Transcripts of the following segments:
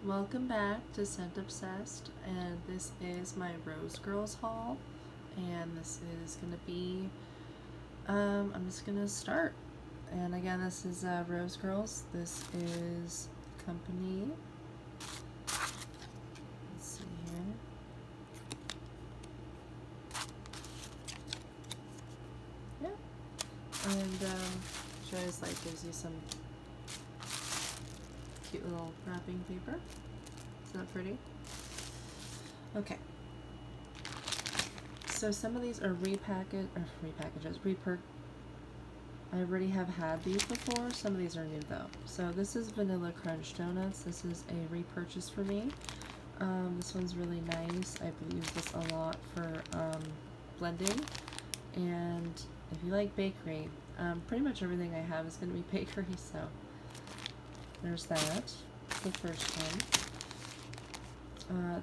Welcome back to Scent Obsessed, and this is my Rose Girls haul. And this is gonna be, I'm just gonna start. And again, this is Rose Girls. This is company. Let's see here. Yeah, and she always like gives you some cute little wrapping paper. Isn't that pretty? Okay. So some of these are repackages. I already have had these before. Some of these are new though. So this is Vanilla Crunch Donuts. This is a repurchase for me. This one's really nice. I've used this a lot for blending. And if you like bakery, pretty much everything I have is going to be bakery. So there's that. The first one.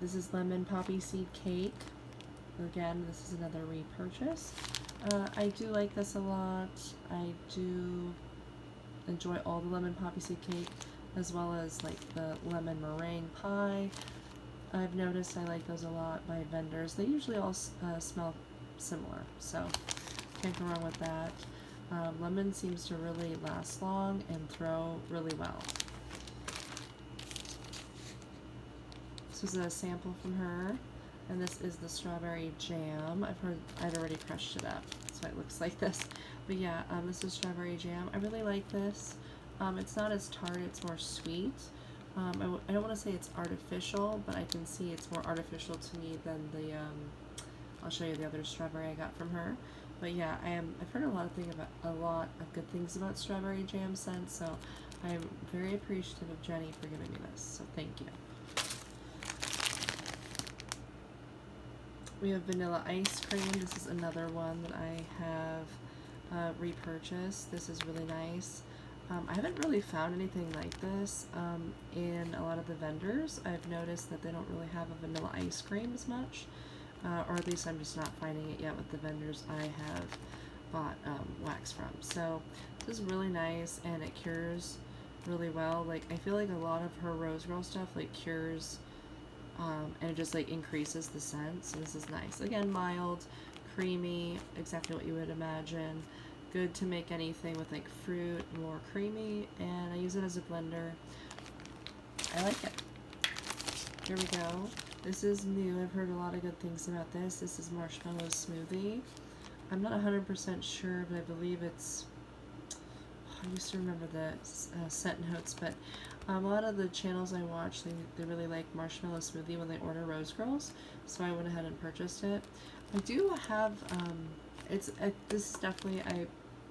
This is Lemon Poppy Seed Cake. Again, this is another repurchase. I do like this a lot. I do enjoy all the lemon poppy seed cake, as well as like the lemon meringue pie. I've noticed I like those a lot by vendors. They usually all smell similar, so can't go wrong with that. Lemon seems to really last long and throw really well. This is a sample from her. And this is the strawberry jam. I'd already crushed it up, so it looks like this. But yeah, this is strawberry jam. I really like this. It's not as tart, it's more sweet. I don't want to say it's artificial, but I can see it's more artificial to me than the, I'll show you the other strawberry I got from her. But yeah, I've heard a lot of good things about strawberry jam scents, so I'm very appreciative of Jenny for giving me this, so thank you. We have vanilla ice cream. This is another one that I have repurchased. This is really nice. I haven't really found anything like this in a lot of the vendors. I've noticed that they don't really have a vanilla ice cream as much, or at least I'm just not finding it yet with the vendors I have bought wax from. So this is really nice, and it cures really well. Like, I feel like a lot of her Rose Girl stuff like cures and it just like increases the scent. So this is nice. Again, mild, creamy, exactly what you would imagine. Good to make anything with like fruit, more creamy, and I use it as a blender. I like it. Here we go. This is new. I've heard a lot of good things about this. This is marshmallow smoothie. I'm not 100% sure, but I believe it's, I used to remember the scent notes, but a lot of the channels I watch, they really like marshmallow smoothie when they order Rose Girls, so I went ahead and purchased it. I do have, this is definitely, I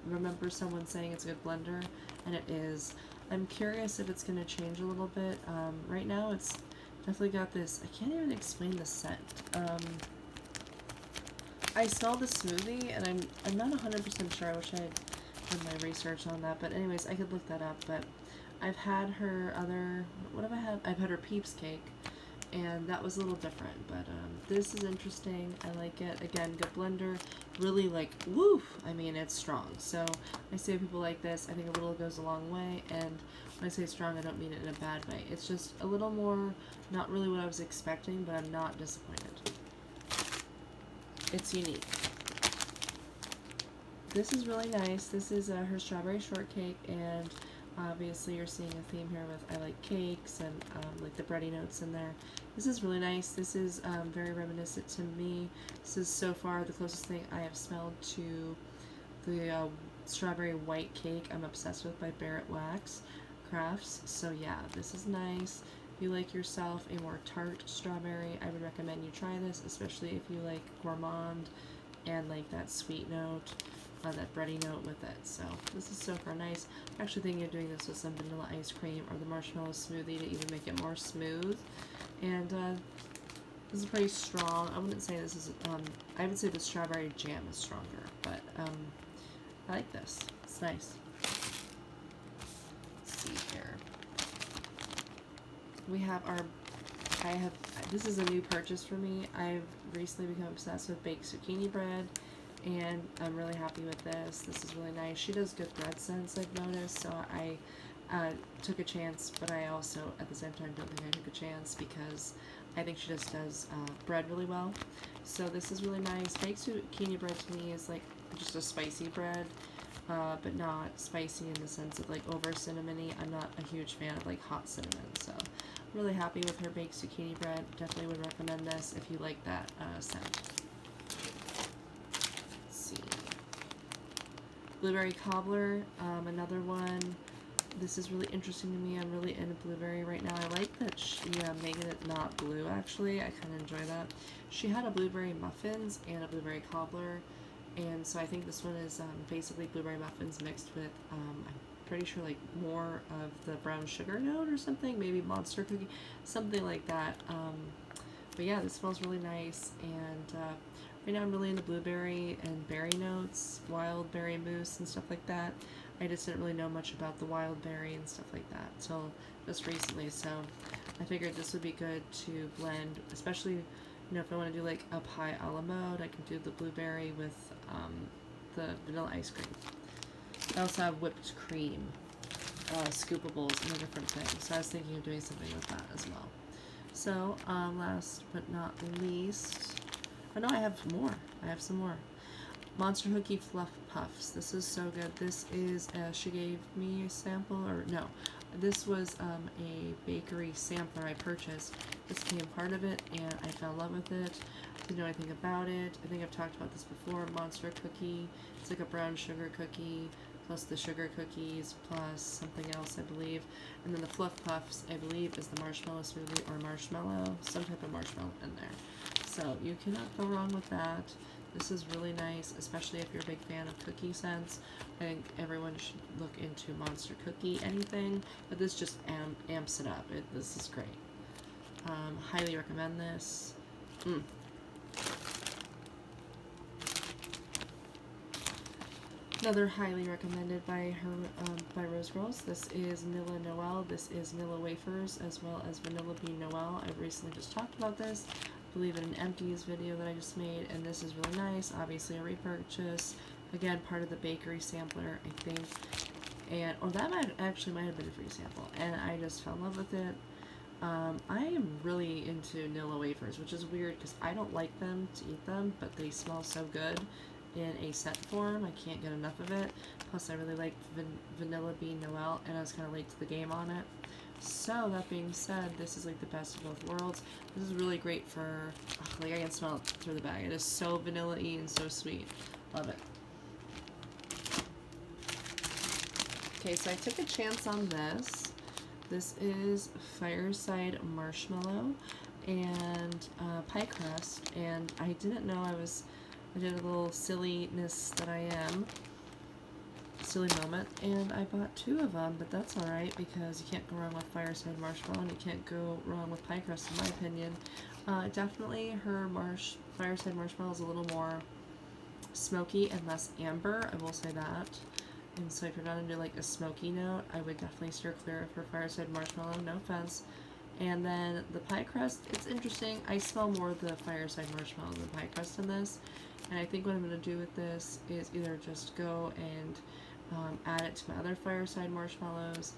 remember someone saying it's a good blender, and it is. I'm curious if it's going to change a little bit. Right now it's definitely got this, I can't even explain the scent. I smell the smoothie, and I'm not 100% sure. I wish I had done my research on that, but anyways, I could look that up. But I've had her other, what have I had? I've had her Peeps cake, and that was a little different, but this is interesting. I like it. Again, good blender, really like, woo, I mean, it's strong. So I say people like this, I think a little goes a long way, and when I say strong, I don't mean it in a bad way. It's just a little more, not really what I was expecting, but I'm not disappointed. It's unique. This is really nice. This is her strawberry shortcake, and obviously you're seeing a theme here with I like cakes and like the bready notes in there. This is really nice. This is very reminiscent to me. This is so far the closest thing I have smelled to the strawberry white cake I'm obsessed with by Barrett Wax Crafts. So yeah, this is nice. If you like yourself a more tart strawberry, I would recommend you try this, especially if you like gourmand and like that sweet note, that bready note with it. So this is so far nice. I'm actually thinking of doing this with some vanilla ice cream or the marshmallow smoothie to even make it more smooth. And this is pretty strong. I wouldn't say this is, I would say the strawberry jam is stronger, but I like this. It's nice. Let's see here. We have our, this is a new purchase for me. I've recently become obsessed with baked zucchini bread, and I'm really happy with this. This is really nice. She does good bread scents, I've noticed, so I took a chance, but I also, at the same time, don't think I took a chance because I think she just does bread really well. So this is really nice. Baked zucchini bread to me is like just a spicy bread, but not spicy in the sense of like over cinnamony. I'm not a huge fan of like hot cinnamon, so I'm really happy with her baked zucchini bread. Definitely would recommend this if you like that scent. Let's see. Blueberry cobbler, another one. This is really interesting to me. I'm really into blueberry right now. I like that she making it not blue, actually. I kind of enjoy that. She had a blueberry muffins and a blueberry cobbler, and so I think this one is basically blueberry muffins mixed with, I'm pretty sure, like more of the brown sugar note or something, maybe monster cookie, something like that. But yeah, this smells really nice, and right now I'm really into blueberry and berry notes, wild berry mousse and stuff like that. I just didn't really know much about the wild berry and stuff like that till just recently, so I figured this would be good to blend, especially, you know, if I want to do like a pie a la mode, I can do the blueberry with the vanilla ice cream. I also have whipped cream, scoopables, and a different thing, so I was thinking of doing something with that as well. So, last but not least, oh no, I have more. I have some more. Monster Cookie Fluff Puffs. This is so good. This is, she gave me a sample, or no, this was a bakery sampler I purchased. This became part of it, and I fell in love with it. Didn't know anything about it. I think I've talked about this before. Monster Cookie. It's like a brown sugar cookie, plus the sugar cookies, plus something else, I believe. And then the Fluff Puffs, I believe, is the marshmallow smoothie, or marshmallow, some type of marshmallow in there. So you cannot go wrong with that. This is really nice, especially if you're a big fan of cookie scents. I think everyone should look into Monster Cookie anything, but this just amps it up. This is great. Highly recommend this. Another highly recommended by her, by Rose Girls. This is Nilla Noel. This is Nilla Wafers, as well as Vanilla Bean Noel. I've recently just talked about this. I believe in an empties video that I just made, and this is really nice. Obviously a repurchase. Again, part of the bakery sampler, I think. And, or that might have been a free sample, and I just fell in love with it. I am really into Nilla Wafers, which is weird because I don't like them to eat them, but they smell so good in a set form. I can't get enough of it. Plus, I really like Vanilla Bean Noel, and I was kind of late to the game on it. So, that being said, this is like the best of both worlds. This is really great for, like, I can smell it through the bag. It is so vanilla-y and so sweet. Love it. Okay, so I took a chance on this. This is Fireside Marshmallow and pie crust, and I didn't know I did a little silliness that I am, silly moment, and I bought 2 of them, but that's alright because you can't go wrong with Fireside Marshmallow, and you can't go wrong with pie crust in my opinion. Definitely her Fireside Marshmallow is a little more smoky and less amber, I will say that. And so if you're not into like a smoky note, I would definitely steer clear of her Fireside Marshmallow, no offense. And then the pie crust, it's interesting. I smell more of the Fireside Marshmallow than the pie crust in this. And I think what I'm going to do with this is either just go and add it to my other Fireside Marshmallows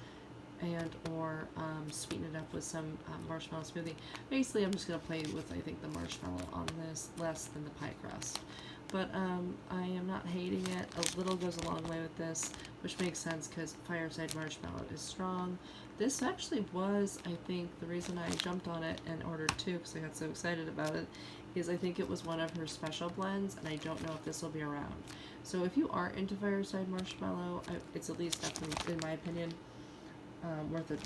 and or sweeten it up with some marshmallow smoothie. Basically, I'm just going to play with, I think, the marshmallow on this less than the pie crust. But I am not hating it. A little goes a long way with this, which makes sense because Fireside Marshmallow is strong. This actually was, I think, the reason I jumped on it and ordered 2 because I got so excited about it, is I think it was one of her special blends, and I don't know if this will be around. So if you are into Fireside Marshmallow, it's at least definitely, in my opinion, worth it.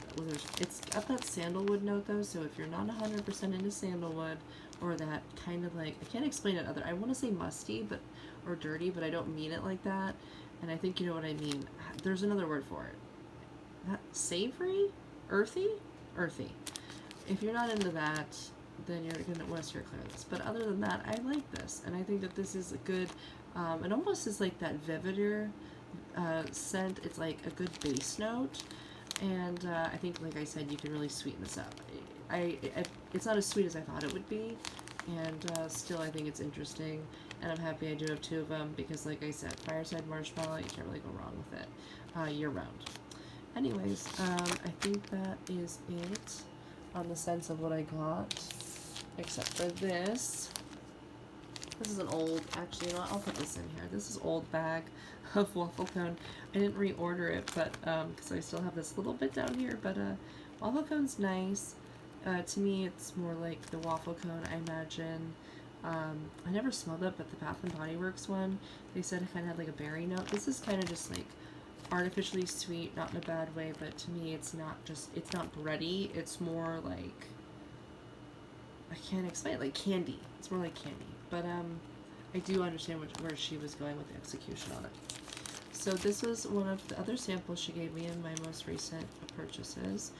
It's got that sandalwood note though, so if you're not 100% into sandalwood, or that kind of like, I can't explain it I want to say musty, or dirty, but I don't mean it like that, and I think you know what I mean. There's another word for it. Not savory? Earthy? Earthy. If you're not into that, then you're going to want to steer clear of this. But other than that, I like this, and I think that this is a good, it almost is like that Vivider scent. It's like a good base note. And I think, like I said, you can really sweeten this up. It's not as sweet as I thought it would be, and still I think it's interesting, and I'm happy I do have 2 of them, because like I said, Fireside Marshmallow, you can't really go wrong with it year-round. Anyways, I think that is it on the sense of what I got, except for this. This is an old, actually, you know what, I'll put this in here. This is old bag of waffle cone. I didn't reorder it, but, because I still have this little bit down here, but, waffle cone's nice. To me, it's more like the waffle cone, I imagine. I never smelled it, but the Bath and Body Works one, they said it kind of had like a berry note. This is kind of just like artificially sweet, not in a bad way, but to me it's not bready, it's more like, I can't explain it, like candy. It's more like candy. But I do understand where she was going with the execution on it. So this was one of the other samples she gave me in my most recent purchases.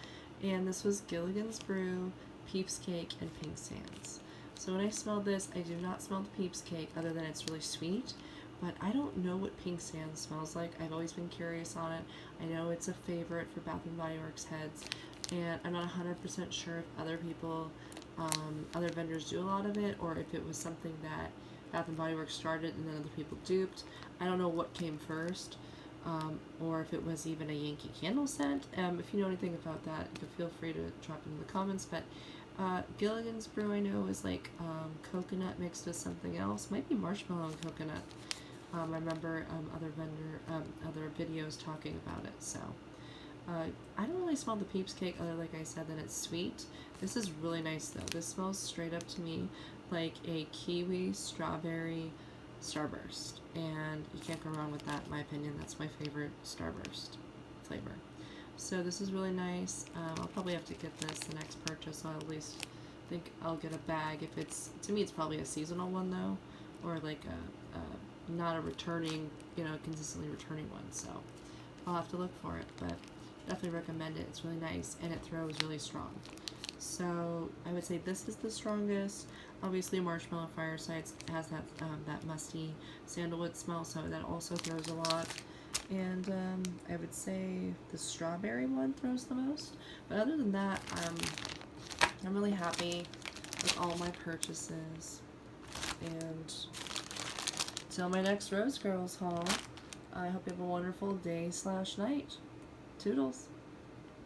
And this was Gilligan's Brew, Peeps Cake, and Pink Sands. So when I smelled this, I do not smell the Peeps Cake other than it's really sweet. But I don't know what Pink Sands smells like. I've always been curious on it. I know it's a favorite for Bath and Body Works heads. And I'm not 100% sure if other people, other vendors do a lot of it, or if it was something that Bath and Body Works started and then other people duped. I don't know what came first, or if it was even a Yankee Candle scent. If you know anything about that, you can feel free to drop it in the comments. But Gilligan's Brew, I know, is like coconut mixed with something else. Might be marshmallow and coconut. I remember other videos talking about it. So I don't really smell the Peeps Cake other, like I said, that it's sweet. This is really nice though. This smells straight up to me like a kiwi strawberry Starburst, and you can't go wrong with that in my opinion. That's my favorite Starburst flavor. So this is really nice. I'll probably have to get this the next purchase, so I'll at least think I'll get a bag. If it's, to me it's probably a seasonal one though, or like a not a returning, consistently returning one, so I'll have to look for it, but definitely recommend it. It's really nice, and it throws really strong. So I would say this is the strongest. Obviously, Marshmallow Fireside has that musty sandalwood smell, so that also throws a lot. And I would say the strawberry one throws the most. But other than that, I'm really happy with all my purchases. And till my next Rose Girls haul, I hope you have a wonderful day/night. Toodles.